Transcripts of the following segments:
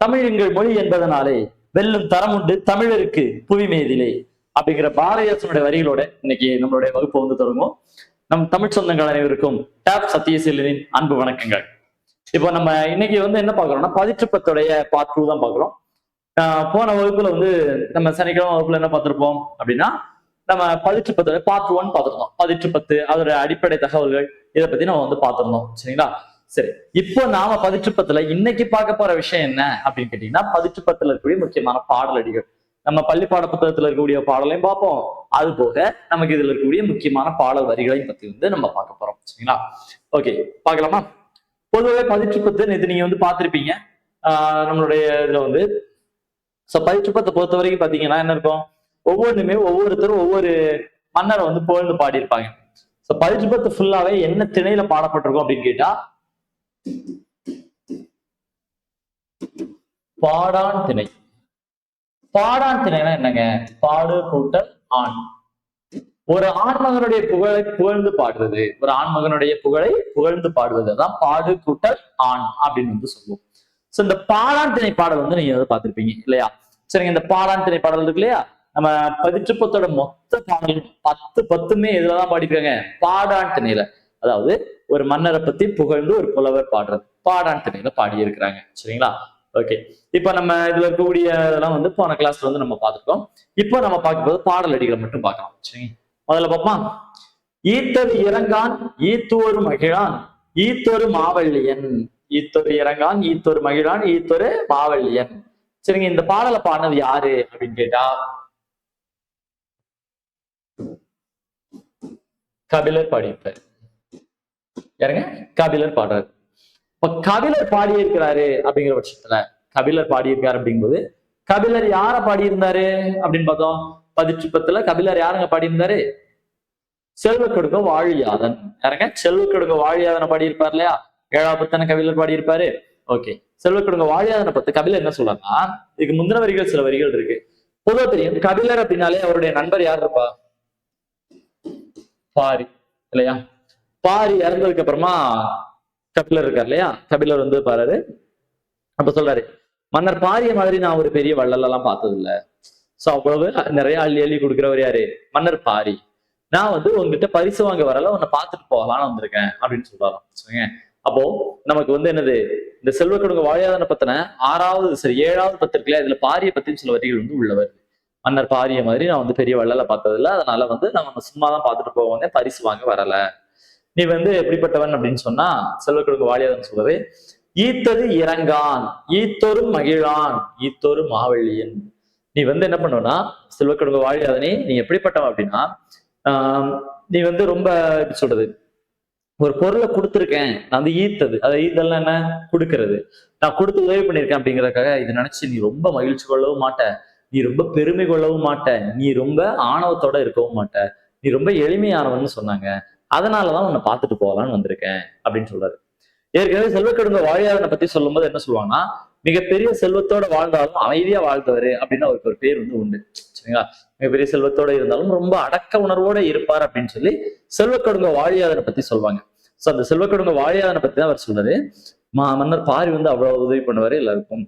தமிழ் எங்கள் மொழி என்பதனாலே வெல்லும் தரம் உண்டு தமிழருக்கு புவிமேதிலே அப்படிங்கிற பாரதிதாசனுடைய வரிகளோட இன்னைக்கு நம்மளுடைய வகுப்பு வந்து தொடங்கும். நம் தமிழ் சொந்தங்கள் அனைவருக்கும் டாப் சத்தியசீலனின் அன்பு வணக்கங்கள். இப்போ நம்ம இன்னைக்கு வந்து என்ன பாக்குறோம்னா பதிற்றுப்பத்துடைய பார்ட் 2 தான் பாக்குறோம். போன வகுப்புல வந்து நம்ம சனிக்கிழமை வகுப்புல என்ன பார்த்திருப்போம் அப்படின்னா, நம்ம பதிற்றுப்பத்தோட பார்ட் 1 பார்த்திருந்தோம். பதிற்றுப்பத்து அதோட அடிப்படை தகவல்கள் இதை பத்தி நம்ம வந்து பார்த்திருந்தோம். சரிங்களா? சரி, இப்போ நாம பதிற்றுப்பத்துல இன்னைக்கு பார்க்க போற விஷயம் என்ன அப்படின்னு கேட்டீங்கன்னா, பதிற்றுப்பத்துல இருக்கக்கூடிய முக்கியமான பாடலடிகள். நம்ம பள்ளி பாட புத்தகத்துல இருக்கக்கூடிய பாடலையும் பார்ப்போம், அது போக நமக்கு இதுல இருக்கக்கூடிய முக்கியமான பாடல் வரிகளையும் பத்தி வந்து நம்ம பார்க்க போறோம். சரிங்களா? ஓகே, பார்க்கலாமா? பொதுவாக பதிற்றுப்பத்து இது நீங்க வந்து பார்த்திருப்பீங்க. நம்மளுடைய இதுல வந்து பதிற்றுப்பத்தை பொறுத்த வரைக்கும் பாத்தீங்கன்னா என்ன இருக்கும், ஒவ்வொன்றுமே ஒவ்வொருத்தரும் ஒவ்வொரு மன்னரை வந்து புகழ்ந்து பாடியிருப்பாங்க. பதிற்றுப்பத்து ஃபுல்லாவே என்ன திணையில பாடப்பட்டிருக்கும் அப்படின்னு கேட்டா, பாடான் திணை. பாடான் திணைனா என்னங்க? பாடு கூட்டல் ஆண். ஒரு ஆண்மகனுடைய புகழை புகழ்ந்து பாடுறது, ஒரு ஆண்மகனுடைய புகழை புகழ்ந்து பாடுவது அதான் பாடு கூட்டல் ஆண் அப்படின்னு வந்து சொல்லுவோம். சோ இந்த பாடான் திணை பாடல் வந்து நீங்க வந்து பார்த்திருப்பீங்க இல்லையா? சரிங்க, இந்த பாடான் திணை பாடல் இருக்கு இல்லையா, நம்ம பதிற்றுப்பத்தோட மொத்த பாடல் 10 எதுலதான் பாடிருக்காங்க? பாடான் திணையில. அதாவது ஒரு மன்னரை பத்தி புகழ்ந்து ஒரு புலவர் பாடுறது பாடான் திணையில பாடி இருக்கிறாங்க. சரிங்களா? ஓகே, இப்ப நம்ம இதுல இருக்கக்கூடிய இதெல்லாம் வந்து போன கிளாஸ்ல வந்து நம்ம பார்த்துட்டோம். இப்போ நம்ம பார்க்கும்போது பாடல் அடிகளை மட்டும் பார்க்கலாம். சரிங்க, முதல்ல பார்ப்போம். ஈத்தது இறங்கான் ஈத்தோரு மகிழான் ஈத்தொரு மாவல்லியன். ஈத்தொரு இறங்கான் ஈத்தொரு மகிழான் ஈத்தொரு மாவல்லியன். சரிங்க, இந்த பாடலை பாடினது யாரு அப்படின்னு கேட்டா, கபிலர் பாடியிருப்பார். யாருங்க? கபிலர் பாடுறாரு. இப்ப கபிலர் பாடியிருக்கிறாரு அப்படிங்கிற பட்சத்துல, கபிலர் பாடியிருக்காரு அப்படிங்கும்போது கபிலர் யார பாடியிருந்தாரு அப்படின்னு பார்த்தோம். பதிற்றுப்பத்துல கபிலர் யாருங்க பாடியிருந்தாரு? செல்வக்கொடுக்க வாழியாதன். யாருங்க? செல்வக்கொடுக்க வாழியாதனை பாடியிருப்பார் இல்லையா? 7வது பத்தன கபிலர் பாடியிருப்பாரு. ஓகே, செல்வக்கொடுக்க வாழியாதனை பத்தி கபிலர் என்ன சொல்றாருன்னா, இதுக்கு முந்தின வரிகள் சில வரிகள் இருக்கு. பொதுவா தெரியும், கபிலர் அப்படின்னாலே அவருடைய நண்பர் யார் இருப்பா? பாரி இல்லையா? பாரி இறந்ததுக்கு அப்புறமா கபிலர் இருக்கார் இல்லையா? கபிலர் வந்து பாரு, அப்ப சொல்றாரு, மன்னர் பாரிய மாதிரி நான் ஒரு பெரிய வள்ளல் எல்லாம் பார்த்தது இல்ல. சோ அவ்வளவு நிறைய அள்ளி அள்ளி கொடுக்குறவர் யாரு? மன்னர் பாரி. நான் வந்து உங்ககிட்ட பரிசு வாங்க வரல, உன்னை பார்த்துட்டு போகலான்னு வந்திருக்கேன் அப்படின்னு சொல்றாராம். சரிங்க, அப்போ நமக்கு வந்து என்னது, இந்த செல்வக்கொடுங்க வாழியாதனை பத்தின 7வது பத்திரிக்கையில இதுல பாரிய பத்தியும் சில வரிகள் வந்து உள்ளவர். மன்னர் பாரிய மாதிரி நான் வந்து பெரிய வள்ளலை பார்த்தது இல்லை, அதனால வந்து நம்ம சும்மாதான் பார்த்துட்டு போக வந்தேன், பரிசு வாங்க வரல. நீ வந்து எப்படிப்பட்டவன் அப்படின்னு சொன்னா, செல்வக்கொடுங்க வாழியாதன் சொல்றது, ஈத்தது இறங்கான் ஈத்தொரு மகிழான் ஈத்தொரு மாவல்லியன். நீ வந்து என்ன பண்ணுவனா, செல்வக்கொடுங்க வாழியாதனே நீ எப்படிப்பட்டவன் அப்படின்னா, நீ வந்து ரொம்ப எப்படி சொல்றது, ஒரு பொருளை கொடுத்துருக்கேன் நான் வந்து ஈத்தது, அதை ஈத்தல்லாம் என்ன? கொடுக்கறது. நான் கொடுத்து உதவி பண்ணியிருக்கேன் அப்படிங்கிறதுக்காக இதை நினைச்சு நீ ரொம்ப மகிழ்ச்சி கொள்ளவும் மாட்ட, நீ ரொம்ப பெருமை கொள்ளவும் மாட்ட, நீ ரொம்ப ஆணவத்தோட இருக்கவும் மாட்ட, நீ ரொம்ப எளிமையானவன்னு சொன்னாங்க, அதனாலதான் உன்னை பார்த்துட்டு போகலான்னு வந்திருக்கேன் அப்படின்னு சொல்றாரு. ஏற்கனவே செல்வக்கொடுங்க வாழியாதனை பத்தி சொல்லும் போது என்ன சொல்லுவாங்கன்னா, மிகப்பெரிய செல்வத்தோட வாழ்ந்தாலும் அமைதியா வாழ்ந்தவர் அப்படின்னு அவருக்கு ஒரு பேர் வந்து உண்டு. சரிங்களா? மிகப்பெரிய செல்வத்தோட இருந்தாலும் ரொம்ப அடக்க உணர்வோட இருப்பார் அப்படின்னு சொல்லி செல்வக்கொடுங்க வாழியாதனை பத்தி சொல்லுவாங்க. சோ அந்த செல்வக்கொடுங்க வாழியாதனை பத்தி தான் அவர் சொல்றாரு, மன்னர் பாரி வந்து அவ்வளவு உதவி பண்ணுவாரு எல்லாருக்கும்,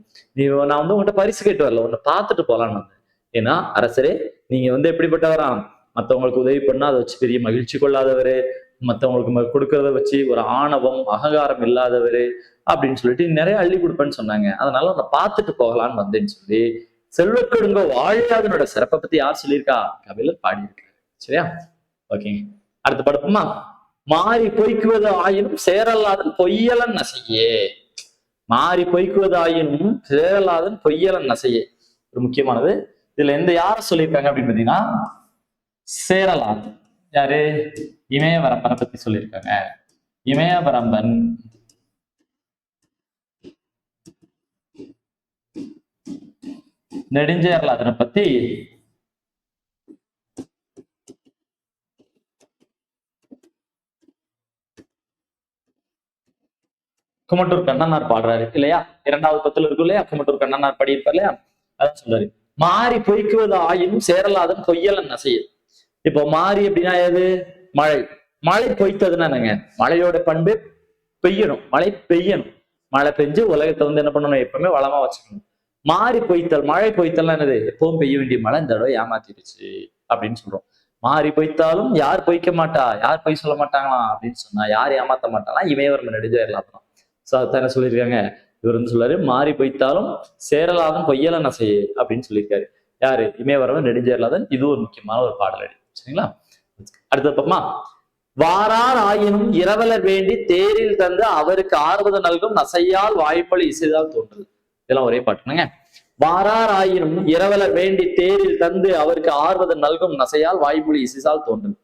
நான் வந்து உங்கள்கிட்ட பரிசு கேட்டு வரல, உன்னை பார்த்துட்டு போலான்னு வந்தேன். ஏன்னா அரசரே, நீங்க வந்து எப்படிப்பட்டவராம், மற்றவங்களுக்கு உதவி பண்ணா அதை வச்சு பெரிய மகிழ்ச்சி கொள்ளாதவரு, மற்றவங்களுக்கு கொடுக்கறத வச்சு ஒரு ஆணவம் அகங்காரம் இல்லாதவரு அப்படின்னு சொல்லிட்டு நிறைய அள்ளி கொடுப்பேன்னு சொன்னாங்க, அதனால உன்னை பார்த்துட்டு போகலான்னு வந்தேன்னு சொல்லி செல்வக்கொடுங்க வாழியாதனோட சிறப்பை பத்தி யார் சொல்லியிருக்கா? கபிலர் பாடியிருக்காரு. சரியா? ஓகேங்க, அடுத்து படுப்போமா. மாறி பொய்க்குவது ஆயினும் சேரல்லாதன் பொய்யலன் நசையே. மாறி பொய்க்குவது ஆயினும் சேரல்லாதன் பொய்யலன் நசையே ஒரு முக்கியமானது. இதுல யார சொல்லியிருக்காங்க அப்படின்னு பாத்தீங்கன்னா, சேரலாதன். யாரு? இமயவரம்பனை பத்தி சொல்லியிருக்காங்க. இமயவரம்பன் நெடுஞ்சேரலாதனை பத்தி குமட்டூர் கண்ணனார் பாடுறாரு இல்லையா? 2வது பத்துல இருக்கும் இல்லையா, குமட்டூர் கண்ணனார் பாடியிருப்பார் இல்லையா, அதான் சொல்றாரு, மாறி பொய்க்குவது ஆயினும் சேரலாதன் பொய்யலன் நசைய. இப்போ மாறி அப்படின்னா ஏது? மழை. மழை பொய்த்ததுன்னா என்னங்க? மழையோட பண்பு பெய்யணும், மழை பெய்யணும். மழை பெஞ்சு உலகத்தை வந்து என்ன பண்ணணும்? எப்பவுமே வளமா வச்சுக்கணும். மாறி பொய்த்தல், மழை பொய்த்தல் என்னது, எப்பவும் பெய்ய வேண்டிய மழை இந்த தடவை ஏமாத்திடுச்சு அப்படின்னு சொல்றோம். மாறி பொய்த்தாலும் யார் பொய்க்க மாட்டா, யார் பொய் சொல்ல மாட்டாங்களாம் அப்படின்னு சொன்னா, யார் ஏமாத்த மாட்டானா, இமயவர்மன் நெடுஞ்செயலாதன் தான். சோ அதான் என்ன சொல்லியிருக்காங்க, இவர் வந்து சொல்றாரு, மாறி பொய்த்தாலும் சேரலாதன் பொய்யல நசையே அப்படின்னு சொல்லியிருக்காரு. யாரு, இமயவர்மன் நெடுஞ்செயலாதன். இது ஒரு முக்கியமான ஒரு பாடலடி. சரிங்களா? அடுத்த பக்கமா, வாரார் ஆயினும் இரவலர் வேண்டி தேரில் தந்து அவருக்கு ஆறுவது நல்கும் நசையால் வாய்ப்பொழி இசைதால் தோன்றுது. இதெல்லாம் ஒரே பாட்டுங்க. வாரார் ஆயினும் இரவலர் வேண்டி தேரில் தந்து அவருக்கு ஆறுவது நல்கும் நசையால் வாய்மொழி இசைசால் தோன்றும்.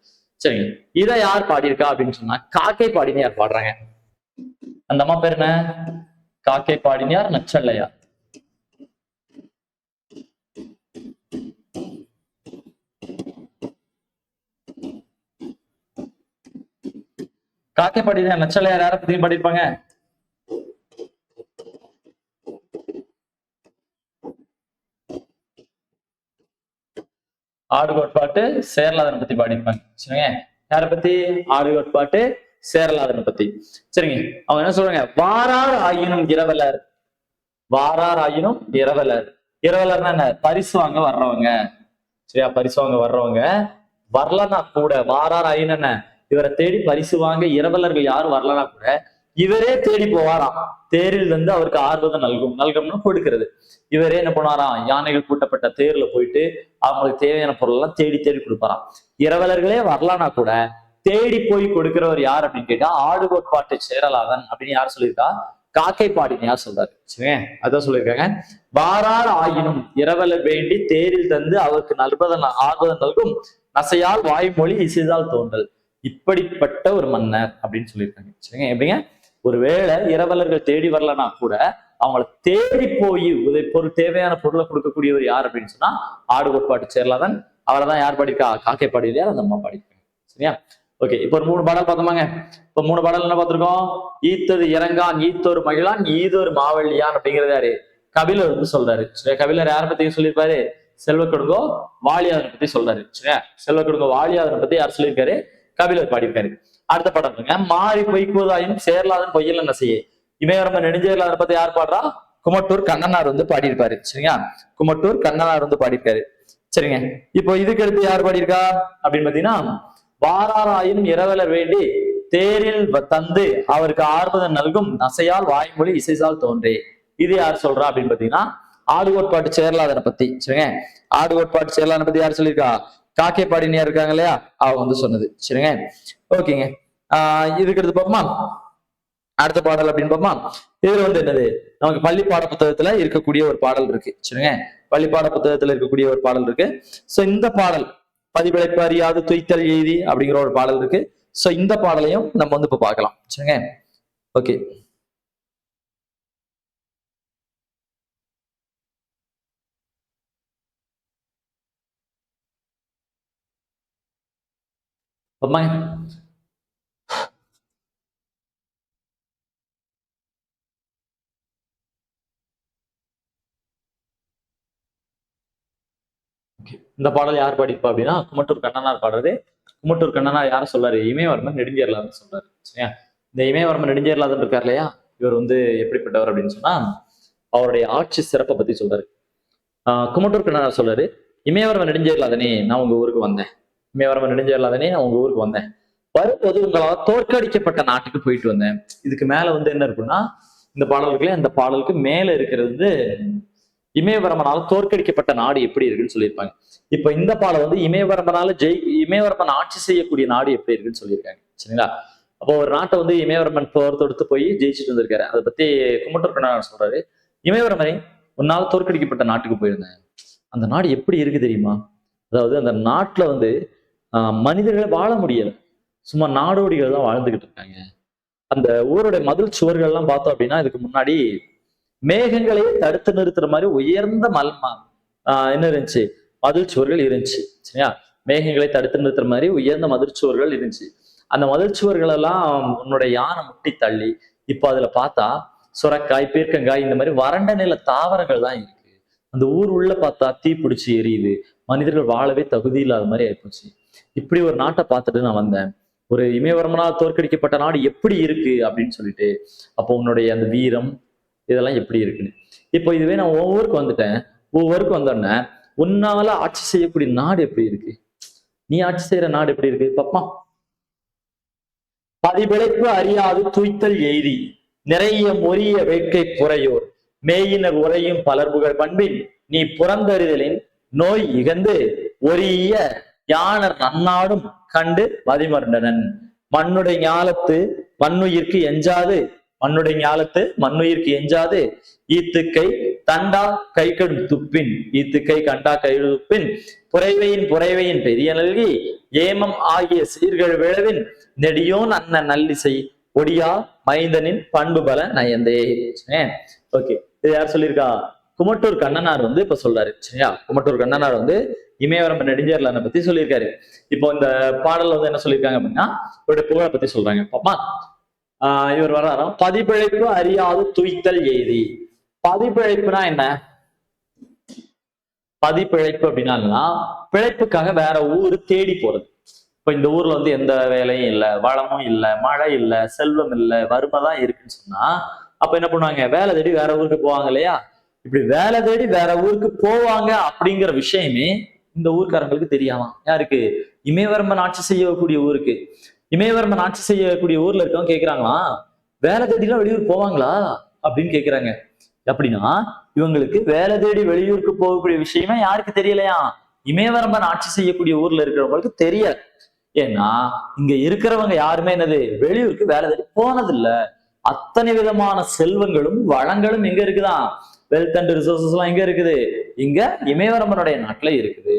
சரிங்க, இதை யார் பாடியிருக்கா அப்படின்னு சொன்னா காக்கை பாடினியார் பாடுறாங்க. அந்த அம்மா பேர் என்ன, காக்கை பாடினியார் நச்சல்லையா. காக்கை பாடினியார் நச்சல்லையார் யாரை பத்தியும் பாடியிருப்பாங்க? ஆடு கோட்பாட்டு சேரலாதனை பத்தி பாடிப்பாங்க. சரிங்க, யாரை பத்தி, ஆடு கோட்பாட்டு சேரலாதனை பத்தி. சரிங்க, அவங்க என்ன சொல்றாங்க, வாரார் ஆயினும் இரவலர். வாரார் ஆயினும் இரவலர். இரவலர்னா என்ன, பரிசு வாங்க வர்றவங்க. சரியா, பரிசு வாங்க வர்றவங்க. வரலன்னா கூட, வாரார் ஆயினும் என்ன, இவரை தேடி பரிசு வாங்க இரவலர்கள் யாரும் வரலன்னா கூட இவரே தேடி போவாராம். தேரில் வந்து அவருக்கு ஆர்வம் நல்கும், நல்கும்னு கொடுக்கிறது. இவரே என்ன பண்ணுவாராம், யானைகள் கூட்டப்பட்ட தேர்ல போயிட்டு அவங்களுக்கு தேவையான பொருள் எல்லாம் தேடி தேடி கொடுப்பாராம். இரவலர்களே வரலான்னா கூட தேடி போய் கொடுக்கிறவர் யார் அப்படின்னு கேட்டா ஆடு கோட்பாட்டு சேரலாதன் அப்படின்னு யார் சொல்லியிருக்கா, காக்கை பாடினியார் சொல்றாரு. சரிங்க, அதான் சொல்லியிருக்காங்க. வாரார் ஆயினும் இரவலர் வேண்டி தேரில் தந்து அவருக்கு ஆர்வதன் நல்கும் நசையால் வாய்மொழி இசைதால் தோன்றல். இப்படிப்பட்ட ஒரு மன்னர் அப்படின்னு சொல்லியிருக்காங்க. சரிங்க, எப்படிங்க, ஒருவேளை இரவலர்கள் தேடி வரலன்னா கூட அவங்கள தேடி போய் பொருள் தேவையான பொருளை கொடுக்கக்கூடியவர் யார் அப்படின்னு சொன்னா ஆடு கோட்பாட்டு சேரலாதன். அவரை தான் யார் பாடியிருக்கா, காக்கை பாடியிலையா, அந்த அம்மா பாடியிருக்காங்க. சரியா, ஓகே. இப்ப ஒரு 3 பாடல் பார்த்தோமாங்க. இப்ப 3 பாடல் என்ன பார்த்திருக்கோம், ஈத்தது இறங்கான் ஈத்தோரு மகிழான் ஈதோரு மாவள்ளியான் அப்படிங்கிறது யாரு, கபிலர் வந்து சொல்றாரு. சரியா, கபிலர் யாரை பத்தி சொல்லியிருப்பாரு, செல்வக்கடுங்கோ வாலியாதனை பத்தி சொல்றாரு. சரியா, செல்வக்கடுங்கோ வாலியாதனை பத்தி யார் சொல்லியிருக்காரு, கபிலர் பாடியிருக்காரு. அடுத்த படம் மாறி பொய்க்குவதாயினும் சேரலாதன் பொய்யல் என்ன செய்ய. இமயவர்மன் நெடுஞ்செயலாதனை பத்தி யார் பாடுறா, குமட்டூர் கண்ணனார் வந்து பாடியிருப்பாரு. சரிங்களா, குமட்டூர் கண்ணனார் வந்து பாடியிருக்காரு. சரிங்க, இப்போ இதுக்கு அடுத்து யார் பாடியிருக்கா அப்படின்னு பாத்தீங்கன்னா, வாராராயினும் இரவலர் வேண்டி தேரில் தந்து அவருக்கு ஆர்வதன் நல்கும் நசையால் வாய்மொழி இசைசால் தோன்றே. இது யார் சொல்றா அப்படின்னு பாத்தீங்கன்னா ஆடு கோட்பாட்டு சேரலாதனை பத்தி. சரிங்க, ஆடு கோட்பாட்டு சேரலாதனை பத்தி யார் சொல்லியிருக்கா, காக்கை பாடினியா இருக்காங்க இல்லையா, அவங்க வந்து சொன்னது. சரிங்க, ஓகேங்க. இதுக்கு எடுத்து பார்ப்போமா, அடுத்த பாடல் அப்படின்னு பார்ப்போமா. இதுல வந்து என்னது, நமக்கு பள்ளி பாட புத்தகத்துல இருக்கக்கூடிய ஒரு பாடல் இருக்கு. சரிங்க, பள்ளி பாட புத்தகத்துல இருக்கக்கூடிய ஒரு பாடல் இருக்கு. சோ இந்த பாடல் பதிவிளைப்பு அறியாது துய்த்தல் எழுதி அப்படிங்கிற ஒரு பாடல் இருக்கு. சோ இந்த பாடலையும் நம்ம வந்து இப்ப பார்க்கலாம். சரிங்க, ஓகே. இந்த பாடல் யார் பாடிப்பா அப்படின்னா குமட்டூர் கண்ணனார் பாடுறது. குமட்டூர் கண்ணனார் யார சொல்றாரு, இமயவர்மன் நெடுஞ்செயலாதன் சொல்றாரு. சரியா, இந்த இமயவர்மன் நெடுஞ்செயலாதன் இருக்கார் இல்லையா, இவர் வந்து எப்படிப்பட்டவர் அப்படின்னு சொன்னா அவருடைய ஆட்சி சிறப்பை பத்தி சொல்றாரு. குமட்டூர் கண்ணனார் சொல்றாரு, இமயவர்மன் நெடுஞ்செயலாதனே நான் உங்க ஊருக்கு வந்தேன், இமயவர்மன் நெடுஞ்செயலாதனே நான் உங்க ஊருக்கு வந்தேன், வரும்போது உங்களால் தோற்கடிக்கப்பட்ட நாட்டுக்கு போயிட்டு வந்தேன். இதுக்கு மேல வந்து என்ன இருக்குன்னா, இந்த பாடலுக்குள்ள இந்த பாடலுக்கு மேல இருக்கிறது வந்து இமயவர்மனால தோற்கடிக்கப்பட்ட நாடு எப்படி இருக்குன்னு சொல்லியிருப்பாங்க. இப்ப இந்த பாடம் வந்து இமயவர்மனால இமயவர்மன் ஆட்சி செய்யக்கூடிய நாடு எப்படி இருக்குன்னு சொல்லியிருக்காங்க. சரிங்களா, அப்போ ஒரு நாட்டை வந்து இமயவர்மன் போர் தொடுத்து போய் ஜெயிச்சுட்டு வந்திருக்காரு. அதை பத்தி குமட்டூர் கண்ணனார் சொல்றாரு, இமயவர்மனை உன்னால தோற்கடிக்கப்பட்ட நாட்டுக்கு போயிருந்தேன், அந்த நாடு எப்படி இருக்கு தெரியுமா, அதாவது அந்த நாட்டுல வந்து மனிதர்களை வாழ முடியல, சும்மா நாடோடிகள் தான் வாழ்ந்துகிட்டு இருக்காங்க. அந்த ஊருடைய மதில் சுவர்கள் எல்லாம் பார்த்தோம் அப்படின்னா இதுக்கு முன்னாடி மேகங்களையே தடுத்து நிறுத்துற மாதிரி உயர்ந்த என்ன இருந்துச்சு, மதில் சுவர்கள் இருந்துச்சு. சரியா, மேகங்களை தடுத்து நிறுத்துற மாதிரி உயர்ந்த மதில் சுவர்கள் இருந்துச்சு. அந்த மதில் சுவர்கள் எல்லாம் உன்னுடைய யானை முட்டி தள்ளி இப்போ அதுல பார்த்தா சுரக்காய் பீர்க்கங்காய் இந்த மாதிரி வறண்ட நில தாவரங்கள் தான் இருக்கு. அந்த ஊர் உள்ள பார்த்தா தீ பிடிச்சி எரியுது, மனிதர்கள் வாழவே தகுதி இல்லாத மாதிரி ஆயிப்போச்சு. இப்படி ஒரு நாட்டை பார்த்துட்டு நான் வந்தேன், ஒரு இமயவர்மனால் தோற்கடிக்கப்பட்ட நாடு எப்படி இருக்கு அப்படின்னு சொல்லிட்டு, அப்போ உன்னுடைய அந்த வீரம் இதெல்லாம் எப்படி இருக்குன்னு. இப்போ இதுவே நான் ஒவ்வொருக்கு வந்துட்டேன், ஒவ்வொருக்கு வந்தோடனே உன்னால ஆட்சி செய்யக்கூடிய நாடு எப்படி இருக்கு, நீ ஆட்சி செய்யற நாடு எப்படி இருக்கு பாப்பா. பதிபிழைப்பு அறியாது துய்த்தல் எய்தி நிறைய மொரிய வேட்கை புறையோர் மேயினர் உரையும் பலர்புகழ் பண்பின் நீ புறந்தறிதலின் நோய் இகந்து ஒரிய யானர் நன்னாடும் கண்டு மதிமருண்டனன். மண்ணுடைய ஞாலத்து மண்ணுயிர்க்கு எஞ்சாது மண்ணுடைய ஞாலத்து மண்ணுயிர்க்கு எஞ்சாது ஈத்துக்கை தண்டா கை கடும் துப்பின் ஈத்துக்கை கண்டா கை துப்பின் புரைவையின் பெரிய நல்கி ஏமம் ஆகிய சீர்கள் விழவின் நெடியோன் அன்ன நல்லிசை ஒடியா மைந்தனின் பண்பு பல நயந்தே. ஓகே, இது யார் சொல்லியிருக்கா? குமட்டூர் கண்ணனார் வந்து இப்ப சொல்றாரு. சரியா, குமட்டூர் கண்ணனார் வந்து இமயவரம்பு நெடுஞ்சேரலானை பத்தி சொல்லியிருக்காரு. இப்போ இந்த பாடல் வந்து என்ன சொல்லியிருக்காங்க அப்படின்னா இவருடைய புகழை பத்தி சொல்றாங்க. பாப்பா இவர் வர்றாராம். பதிப்பிழைப்பு அறியாது துய்த்தல் எய்தி. பதிப்பிழைப்புனா என்ன? பதிப்பிழைப்பு அப்படின்னா பிழைப்புக்காக வேற ஊரு தேடி போறது. இப்ப இந்த ஊர்ல வந்து எந்த வேலையும் இல்லை, வளமும் இல்லை, மழை இல்லை, செல்வம் இல்லை, வறுமை தான் இருக்குன்னு சொன்னா அப்ப என்ன பண்ணுவாங்க? வேலை தேடி வேற ஊருக்கு போவாங்க இல்லையா? இப்படி வேலை தேடி வேற ஊருக்கு போவாங்க அப்படிங்கிற விஷயமே இந்த ஊர்க்காரங்களுக்கு தெரியாமா? யாருக்கு? இமயவரம்பன் ஆட்சி செய்யக்கூடிய ஊருக்கு. இமயவரம்பன் ஆட்சி செய்யக்கூடிய ஊர்ல இருக்கவங்க கேக்குறாங்களா, வேலை தேடிலாம் வெளியூர் போவாங்களா அப்படின்னு கேக்குறாங்க. அப்படின்னா இவங்களுக்கு வேலை தேடி வெளியூருக்கு போகக்கூடிய விஷயமே யாருக்கு தெரியலையா? இமயவரம்பன் ஆட்சி செய்யக்கூடிய ஊர்ல இருக்கிறவங்களுக்கு தெரியல. ஏன்னா இங்க இருக்கிறவங்க யாருமே என்னது வெளியூருக்கு வேலை தேடி போனதில்லை. அத்தனை விதமான செல்வங்களும் வளங்களும் எங்க இருக்குதான்? வெல்த் அண்ட் ரிசோர்சஸ் எல்லாம் எங்க இருக்குது? இங்க இமயவரம்பனுடைய நாட்டுல இருக்குது.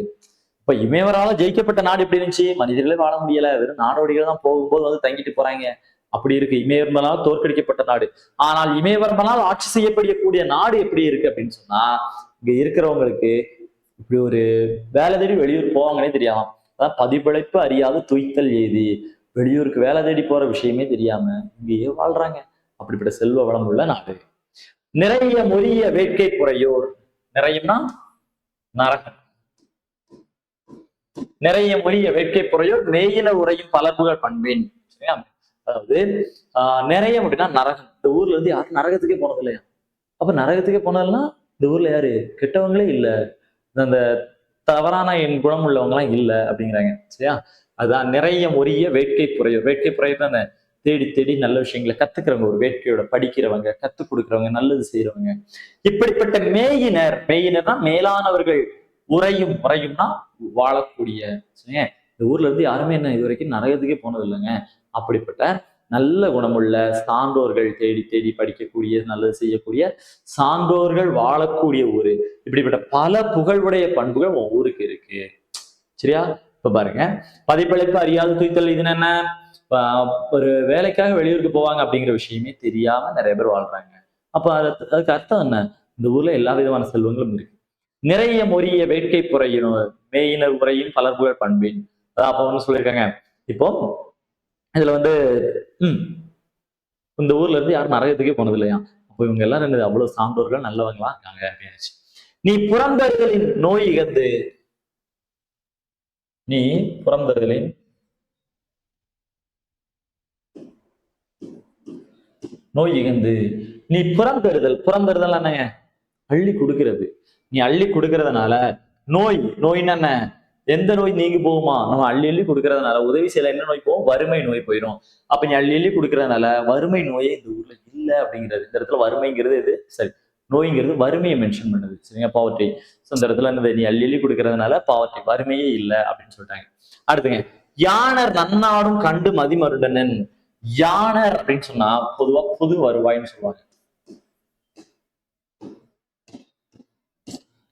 இப்ப இமயவரால ஜெயிக்கப்பட்ட நாடு எப்படி இருந்துச்சு? மனிதர்களே வாழ முடியல, வெறும் நாடோடிகள் தான் போகும்போது வந்து தங்கிட்டு போறாங்க. அப்படி இருக்கு. இமயவரம்பனால் தோற்கடிக்கப்பட்ட நாடு. ஆனால் இமயவரம்பனால் ஆட்சி செய்யப்படக்கூடிய நாடு எப்படி இருக்கு அப்படின்னு சொன்னா இங்க இருக்கிறவங்களுக்கு இப்படி ஒரு வேலை தேடி வெளியூர் போவாங்கன்னே தெரியாம, அதான் பதிப்பிழைப்பு அறியாது துய்த்தல் எய்தி. வெளியூருக்கு வேலை தேடி போற விஷயமே தெரியாம இங்கேயே வாழ்றாங்க. அப்படிப்பட்ட செல்வ வளம் உள்ள நாடு. நிறைய மொழிய வேட்கை புறையோர். நிறையம்னா நரகம். நிறைய மொழிய வேட்கை புறையோர் மேயின உரையும் பலர்புகழ் பண்பேன். அதாவது நிறைய அப்படின்னா நரகம். இந்த ஊர்ல இருந்து யாரும் நரகத்துக்கே போனது இல்லையா? அப்ப நரகத்துக்கே போனதுன்னா இந்த ஊர்ல யாரு? கெட்டவங்களே இல்லை, அந்த தவறான என் குணம் உள்ளவங்க எல்லாம் இல்லை அப்படிங்கிறாங்க. சரியா, அதான் நிறைய மொழிய வேட்கை புறையோர். வேட்கை புறையோர் தானே தேடி தேடி நல்ல விஷயங்களை கத்துக்கிறவங்க, ஒரு வேட்கையோட படிக்கிறவங்க, கத்துக் கொடுக்குறவங்க, நல்லது செய்யறவங்க. இப்படிப்பட்ட மேயினர்னா மேலானவர்கள் உரையும்னா வாழக்கூடிய. இந்த ஊர்ல இருந்து யாருமே என்ன இது வரைக்கும் நரகத்துக்கே போனது இல்லைங்க. அப்படிப்பட்ட நல்ல குணமுள்ள சான்றோர்கள், தேடி தேடி படிக்கக்கூடிய, நல்லது செய்யக்கூடிய சான்றோர்கள் வாழக்கூடிய ஊரு. இப்படிப்பட்ட பல புகழ்வுடைய பண்புகள் உன் ஊருக்கு இருக்கு. சரியா, இப்ப பாருங்க, பதிப்பிழைப்பு அறியாது துய்த்தல். இது என்ன? ஒரு வேலைக்காக வெளியூருக்கு போவாங்க அப்படிங்கிற விஷயமே தெரியாம நிறைய பேர் வாழ்றாங்க. அப்ப அதுக்கு அர்த்தம் என்ன? இந்த ஊர்ல எல்லா விதமான செல்வங்களும் இருக்கு. நிறைய மொழிய வேட்கை புறையினும் மேயினர் உரையும் பலர்புகழ் பண்பின். அதான் அப்ப வந்து சொல்லியிருக்காங்க. இப்போ இதுல வந்து இந்த ஊர்ல இருந்து யாரும் நரகத்துக்கே போனது இல்லையா? அப்போ இவங்க எல்லாரும் என்னது அவ்வளவு சான்றோர்கள், நல்லவங்களா இருக்காங்க அப்படின்னு. நீ புறந்தறிதலின் நோய் இகந்து. நீ புறந்தறிதலின் நோய் இகந்து. நீ புறந்தறுதல் என்னங்க? அள்ளி கொடுக்கிறது. நீ அள்ளி கொடுக்கறதுனால நோய்னா என்ன? எந்த நோய் நீங்கி போகுமா? நம்ம அள்ளி அள்ளி கொடுக்கறதுனால உதவி செய்யல என்ன நோய் போகும்? வறுமை நோய் போயிடும். அப்ப நீ அள்ளி அள்ளி கொடுக்கறதுனால வறுமை நோயே இந்த ஊர்ல இல்லை அப்படிங்கிறது. இந்த இடத்துல வறுமைங்கிறது இது சரி, நோய்ங்கிறது வறுமையை மென்ஷன் பண்ணுது. சரிங்க, பாவர்ட்டி. ஸோ இந்த இடத்துல என்னது? நீ அள்ளி அள்ளி கொடுக்கறதுனால பாவர்ட்டி, வறுமையே இல்லை அப்படின்னு சொல்லிட்டாங்க. அடுத்துங்க, யானர் நன்னாடும் கண்டு மதிமருண்டனன். யானர் அப்படின்னு சொன்னா பொதுவா புது வருவாய்ன்னு சொல்லுவாங்க.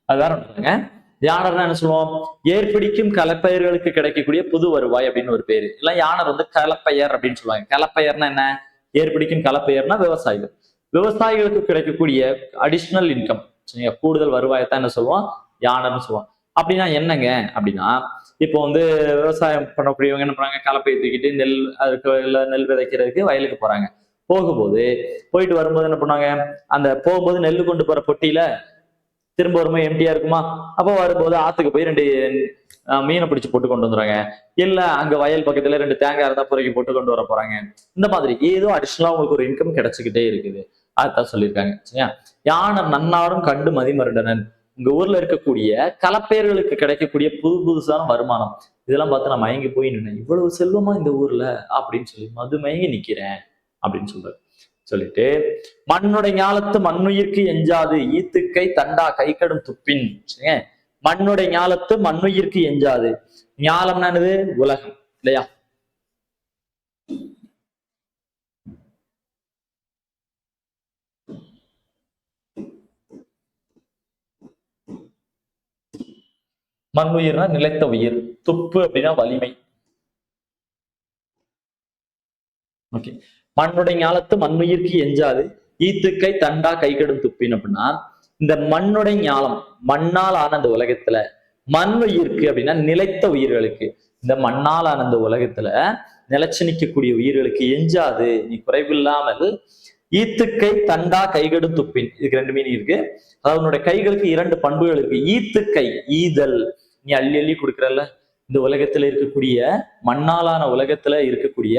அதான் யானர்னா என்ன சொல்லுவோம்? ஏற்பிடிக்கும் கலப்பெயர்களுக்கு கிடைக்கக்கூடிய புது வருவாய் அப்படின்னு ஒரு பேரு. இல்ல யானர் வந்து கலப்பெயர் அப்படின்னு சொல்லுவாங்க. கலப்பெயர்னா என்ன? ஏற்படிக்கும் கலப்பெயர்னா விவசாயிகளுக்கு கிடைக்கக்கூடிய அடிஷ்னல் இன்கம், சரிங்க, கூடுதல் வருவாயத்தான் என்ன சொல்லுவோம்? யானர்னு சொல்லுவோம். அப்படின்னா என்னங்க அப்படின்னா, இப்போ வந்து விவசாயம் பண்ணக்கூடியவங்க என்ன பண்றாங்க? கலப்பையை தூக்கிட்டு நெல் விதைக்கிறதுக்கு வயலுக்கு போறாங்க. போயிட்டு வரும்போது என்ன பண்ணுவாங்க? அந்த போகும்போது நெல் கொண்டு போற பொட்டியில திரும்ப வரும்போது எம்டியா இருக்குமா? அப்போ வரும்போது ஆத்துக்கு போய் 2 மீனை பிடிச்சு போட்டு கொண்டு வந்துடுறாங்க. இல்ல அங்க வயல் பக்கத்துல 2 தேங்காய் இருந்தா பொறுக்கி போட்டு கொண்டு வர போறாங்க. இந்த மாதிரி ஏதோ அடிஷனலா உங்களுக்கு ஒரு இன்கம் கிடைச்சுக்கிட்டே இருக்குது. அதான் சொல்லியிருக்காங்க. சரியா? யானை நன்னாரும் கண்டு மதிமருண்டனன். உங்க ஊர்ல இருக்கக்கூடிய கலப்பெயர்களுக்கு கிடைக்கக்கூடிய புதுசான வருமானம் இதெல்லாம் பார்த்து நான் மயங்கி போய் நின்னேன். இவ்வளவு செல்வமா இந்த ஊர்ல அப்படின்னு சொல்லி மது மயங்கி நிக்கிறேன் அப்படின்னு சொல்றாரு. சொல்லிட்டு மண்ணுடைய ஞாலத்து மண்ணுயிர்க்கு எஞ்சாது ஈத்துக்கை தண்டா கை கடும் துப்பின். மண்ணுடைய ஞாலத்து மண்ணுயிர்க்கு எஞ்சாது. ஞாலம்னா என்னது? உலகம் இல்லையா? மண்ணுயிர்னா நிலைத்த உயிர், துப்பு அப்படின்னா வலிமை. ஓகே. மண்ணுடைய ஞாலத்து மண்ணுயிர்க்கு எஞ்சாது ஈத்துக்கை தண்டா கைகடும் துப்பின் அப்படின்னா இந்த மண்ணுடைய ஞாலம், மண்ணால் ஆன அந்த உலகத்துல மண்ணுயிர்க்கு அப்படின்னா நிலைத்த உயிர்களுக்கு, இந்த மண்ணால் ஆன அந்த உலகத்துல நிலைச்சு நிற்கக்கூடிய உயிர்களுக்கு எஞ்சாது நீ குறைவில்லாமல் ஈத்துக்கை தண்டா கைகடும் துப்பின். இதுக்கு ரெண்டு மீனிங் இருக்கு. அதாவது உன்னுடைய கைகளுக்கு இரண்டு பண்புகள் இருக்கு. ஈத்துக்கை ஈதல், நீ அள்ளி அள்ளி கொடுக்குறல்ல இந்த உலகத்துல இருக்கக்கூடிய மண்ணாலான உலகத்துல இருக்கக்கூடிய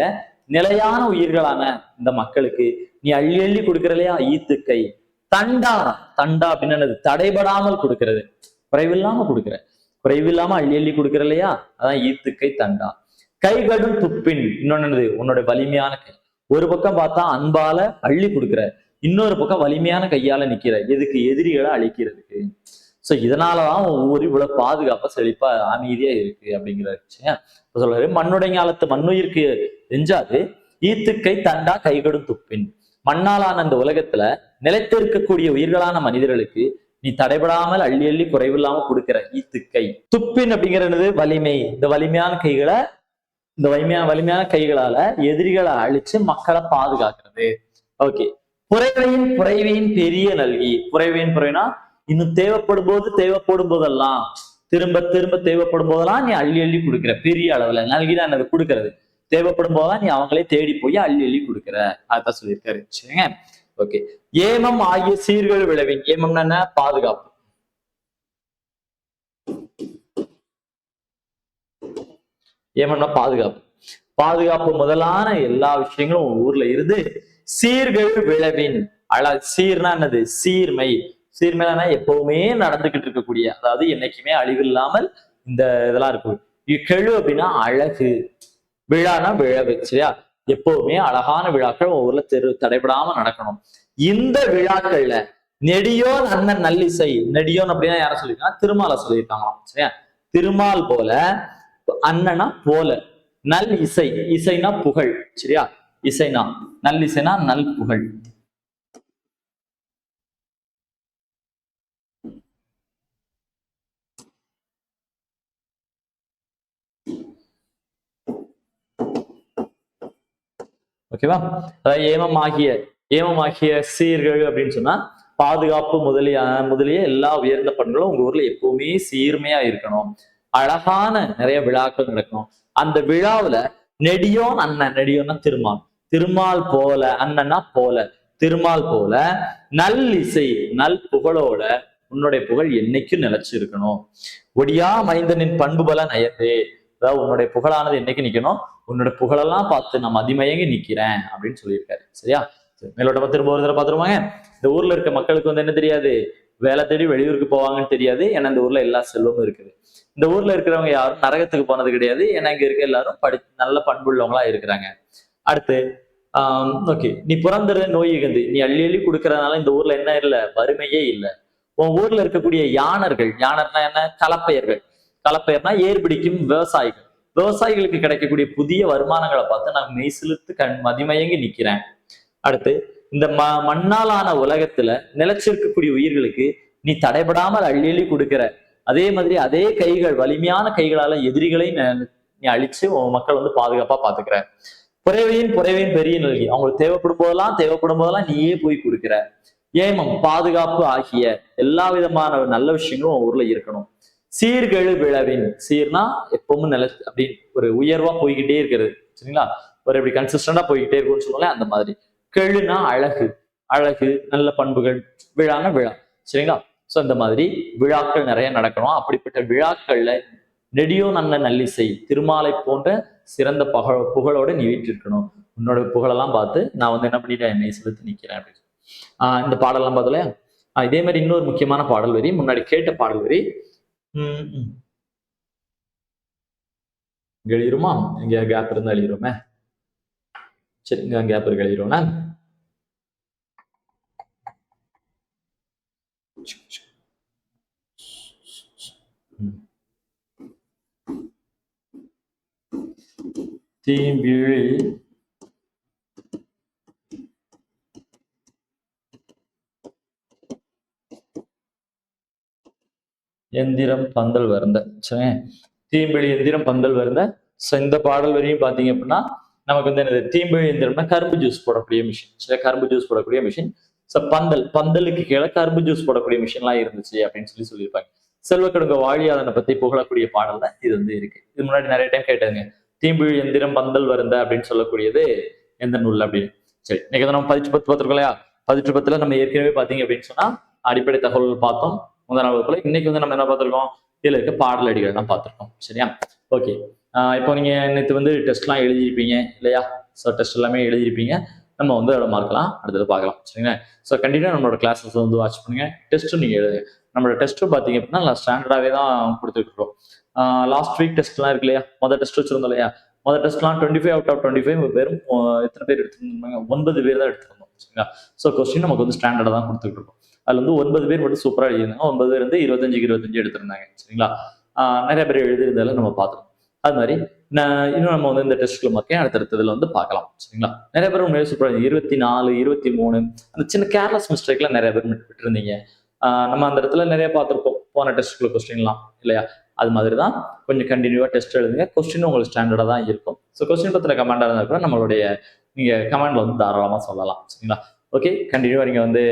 நிலையான உயிர்களான இந்த மக்களுக்கு நீ அள்ளி அள்ளி கொடுக்கறலையா ஈத்துக்கை. தண்டா, தண்டா அப்படின்னு தடைபடாமல் கொடுக்கறது, குறைவில்லாம கொடுக்குற, குறைவில்லாம அள்ளி அள்ளி கொடுக்குற இல்லையா, அதான் ஈத்துக்கை தண்டா. கைகடும் துப்பின், இன்னொன்னு உன்னோட வலிமையான கை. ஒரு பக்கம் பார்த்தா அன்பால அள்ளி கொடுக்குற, இன்னொரு பக்கம் வலிமையான கையால நிக்கிற, எதுக்கு? எதிரிகளை அழிக்கிறதுக்கு. சோ இதனாலதான் ஊர் இவ்வளவு பாதுகாப்பா செழிப்பா அமைதியா இருக்கு அப்படிங்கிற விஷயம் சொல்றாரு. மண்ணுடைய ஞாலத்து மண்ணுயிர்க்கு எஞ்சாது ஈத்துக்கை தண்டா கைகடும் துப்பின். மண்ணாலான அந்த உலகத்துல நிலைத்திருக்கக்கூடிய உயிர்களான மனிதர்களுக்கு நீ தடைபடாமல் அள்ளி அள்ளி குறைவில்லாம கொடுக்கிற ஈத்துக்கை. துப்பின் அப்படிங்கிறது வலிமை. இந்த வலிமையான கைகளை, இந்த வலிமையான கைகளால எதிரிகளை அழிச்சு மக்களை பாதுகாக்கிறது. ஓகே. புரைவையின் பெரிய நல்கி. புரைனா இன்னும் தேவைப்படும் போதெல்லாம் திரும்ப தேவைப்படும் போதெல்லாம் நீ அள்ளி அள்ளி கொடுக்குற. பெரிய அளவுல நல்கிதான் என்னது? கொடுக்கறது. தேவைப்படும் போதெல்லாம் நீ அவங்களே தேடி போய் அள்ளி அள்ளி கொடுக்குற. அதான் சொல்லியிருக்காரு. சரிங்க. ஓகே. ஏமம் ஆகிய சீர்கள் விளைவின். ஏமம்னா என்ன? பாதுகாப்பு. ஏமம்னா பாதுகாப்பு. பாதுகாப்பு முதலான எல்லா விஷயங்களும் ஊர்ல இருந்து சீர்கள் விளைவின். சீர்னா என்னது? சீர்மை. சீர்மைனா எப்பவுமே நடந்துகிட்டு இருக்கக்கூடிய, அதாவது என்னைக்குமே அழிவில்லாமல் இந்த இதெல்லாம் இருக்கும். கெழு அப்படின்னா அழகு, விழானா விழவு. சரியா? எப்பவுமே அழகான விழாக்கள் ஊர்ல தடைபடாம நடக்கணும். இந்த விழாக்கள்ல நெடியோன் அண்ணன் நல்லிசை. நெடியோன் அப்படின்னா யார சொல்லியிருக்காங்க? திருமாலை சொல்லியிருக்காங்களாம். சரியா? திருமால் போல, அண்ணனா போல, நல் இசை. இசைனா புகழ். சரியா? இசைனா நல் இசைனா நல் புகழ். ஓகேவா? அதாவது ஏமமாகிய சீர்கள் அப்படின்னு சொன்னா பாதுகாப்பு முதலிய எல்லா உயர்ந்த பண்புகளும் உங்க ஊர்ல எப்பவுமே சீர்மையா இருக்கணும். அழகான நிறைய விழாக்கள் நடக்கணும். அந்த விழாவுல நெடியோன் அண்ணன், நெடியோன்னா திருமால், திருமால் போல, அண்ணன்னா போல, திருமால் போல நல் இசை, நல் புகழோட உன்னுடைய புகழ் என்னைக்கும் நிலைச்சு இருக்கணும். ஒடியா மைந்தனின் பண்பு பல நயந்தே. அதாவது உன்னுடைய புகழானது என்னைக்கு நிக்கணும்? உன்னோட புகழெல்லாம் பார்த்து நான் மதிமயங்கி நிக்கிறேன் அப்படின்னு சொல்லியிருக்காரு. சரியா? மேலோட்டமா திரும்ப ஒரு தடவை பார்த்துருவாங்க. இந்த ஊர்ல இருக்க மக்களுக்கு வந்து என்ன தெரியாது? வேலை தேடி வெளியூருக்கு போவாங்கன்னு தெரியாது. ஏன்னா இந்த ஊர்ல எல்லா செல்வமும் இருக்குது. இந்த ஊர்ல இருக்கிறவங்க யாரும் நரகத்துக்கு போனது கிடையாது. ஏன்னா இங்க இருக்க எல்லாரும் நல்ல பண்புள்ளவங்களா இருக்கிறாங்க. அடுத்து ஓகே, நீ பிறந்துற நோய் இகந்து. நீ அள்ளி அள்ளி கொடுக்கறதுனால இந்த ஊர்ல என்ன இல்லை? வறுமையே இல்லை. உன் ஊர்ல இருக்கக்கூடிய யானர்கள், யானர்னா என்ன? கலப்பெயர்கள். கலப்பெயர்னா ஏர்பிடிக்கும் விவசாயிகள். விவசாயிகளுக்கு கிடைக்கக்கூடிய புதிய வருமானங்களை பார்த்து நான் மெய் சிலுத்து மதிமயங்கி நிக்கிறேன். அடுத்து இந்த மண்ணாலான உலகத்துல நிலைச்சிருக்கக்கூடிய உயிர்களுக்கு நீ தடைபடாமல் அள்ளி அள்ளி கொடுக்கிற. அதே மாதிரி அதே கைகள், வலிமையான கைகளால எதிரிகளை நீ அழிச்சு உன் மக்கள் வந்து பாதுகாப்பா பாத்துக்கிற. புறைவையின் பெரிய நல்கி. அவங்களுக்கு தேவைப்படும் போதெல்லாம் நீயே போய் கொடுக்கிற. ஏமம் பாதுகாப்பு ஆகிய எல்லா விதமான நல்ல விஷயங்களும் உன் ஊர்ல இருக்கணும். சீர்கெழு விளைவின். சீர்னா எப்பவும் அப்படி ஒரு உயர்வா போய்கிட்டே இருக்கிறது. சரிங்களா? ஒரு எப்படி கன்சிஸ்டண்டா போய்கிட்டே இருக்கும்னு சொல்லுவாங்க, அந்த மாதிரி. கெழுனா அழகு, அழகு நல்ல பண்புகள். விழானா விழா. சரிங்களா? சோ இந்த மாதிரி விழாக்கள் நிறைய நடக்கணும். அப்படிப்பட்ட விழாக்கள்ல நெடியோ நல்ல நல்லிசை, திருமாலை போன்ற சிறந்த புகழோட நீ வீட்டிருக்கணும். உன்னோட புகழெல்லாம் பார்த்து நான் வந்து என்ன பண்ணிட்டேன்? என்னை செலுத்தி நிக்கிறேன் அப்படின்னு. இந்த பாடல்லாம் பார்த்தோம். இதே மாதிரி இன்னொரு முக்கியமான பாடல் வரி, முன்னாடி கேட்ட பாடல் வரி. இங்க எழுதிருமா? இங்க கேப் இருந்தா எழுதிருமே. சரி, இங்க கேப் இருக்கு, எழுதிருவோம்னா. தீம்பிழி எந்திரம் பந்தல் வருந்த. சரி, தீம்பிழி எந்திரம் பந்தல் வருந்த. இந்த பாடல் வரையும் பாத்தீங்க அப்படின்னா நமக்கு வந்து என்னது, தீம்பிழி எந்திரம்னா கரும்பு ஜூஸ் போடக்கூடிய மிஷின். சரி, கரும்பு ஜூஸ் போடக்கூடிய மிஷின். பந்தலுக்கு கீழே கரும்பு ஜூஸ் போடக்கூடிய மிஷின் எல்லாம் இருந்துச்சு அப்படின்னு சொல்லியிருப்பாங்க. செல்வக்கடுங்க வாழியாதனை பத்தி புகழக்கூடிய பாடல் தான் இது வந்து இருக்கு. இது முன்னாடி நிறைய டைம் கேட்டாங்க, தீம்பிழி எந்திரம் பந்தல் வருந்த அப்படின்னு சொல்லக்கூடியது எந்த நூல் அப்படின்னு. சரி, இன்னைக்கு நம்ம 10 பார்த்திருக்கோம் இல்லையா? 10 நம்ம ஏற்கனவே பாத்தீங்க அப்படின்னு சொன்னா அடிப்படை தகவல்கள் பார்த்தோம் முதல் வகுப்புல. இன்னைக்கு வந்து நம்ம என்ன பார்த்திருக்கோம், இதுல இருக்க பாடல் அடிகள் தான் பார்த்திருக்கோம். சரியா? ஓகே. இப்போ நீங்க நேற்று வந்து டெஸ்ட் எல்லாம் எழுதியிருப்பீங்க இல்லையா? ஸோ டெஸ்ட் எல்லாமே எழுதியிருப்பீங்க. நம்ம வந்து அதோட மார்க்கலாம் அடுத்தது பார்க்கலாம். சரிங்களா? ஸோ கண்டினியூ நம்மளோட கிளாஸஸ் வந்து வாட்ச் பண்ணுங்க. டெஸ்ட்டும் நீங்க எழுதுங்க. நம்மளோட டெஸ்ட்டும் பார்த்தீங்க அப்படின்னா ஸ்டாண்டர்டாகவே தான் கொடுத்துருக்கோம். லாஸ்ட் வீக் டெஸ்ட்லாம் இருக்கு இல்லையா? மொதல் டெஸ்ட் வச்சிருந்தோம் இல்லையா? மொதல் டெஸ்ட்லாம் 25 அவுட் ஆஃப் 25 வெறும் எத்தனை பேர் எடுத்துருந்தாங்க? 9 பேர் தான் எடுத்துருந்தோம். சரிங்களா? ஸோ கொஸ்டின் நமக்கு வந்து ஸ்டாண்டர்டாக தான் கொடுத்துட்டு இருக்கோம். அதுல வந்து 9 பேர் மட்டும் சூப்பரா எழுதிருந்தாங்க. 9 பேர் வந்து 25க்கு 25 எடுத்திருந்தாங்க. சரிங்களா? நிறைய பேர் எழுதியிருந்தாலும் நம்ம பார்த்தோம். அது மாதிரி இன்னும் நம்ம வந்து இந்த டெஸ்ட்ல மக்கள் அடுத்தடுத்ததுல வந்து பார்க்கலாம். சரிங்களா? நிறைய பேர் உண்மையிலே சூப்பரா 24, 23 அந்த சின்ன கேர்லெஸ் மிஸ்டேக்ல நிறைய பேர் விட்டுருந்தீங்க. நம்ம அந்த இடத்துல நிறைய பார்த்துருப்போம் போன டெஸ்ட்குள்ள கொஸ்டின்லாம் இல்லையா? அது மாதிரி தான் கொஞ்சம் கண்டினியூவா டெஸ்ட் எழுதுங்க. கொஸ்டின் உங்களுக்கு ஸ்டாண்டர்டா தான் இருக்கும். ஸோ கொஸ்டின் பத்தின கமெண்டா இருந்தால் கூட நம்மளுடைய நீங்க கமெண்ட்ல வந்து தாராளமா சொல்லலாம். சரிங்களா? ஓகே, கண்டினியூவா நீங்க வந்து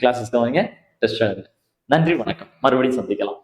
கிளாஸஸ் கவனிங்க, டெஸ்ட் எழுதுங்க. நன்றி, வணக்கம். மறுபடியும் சந்திக்கலாம்.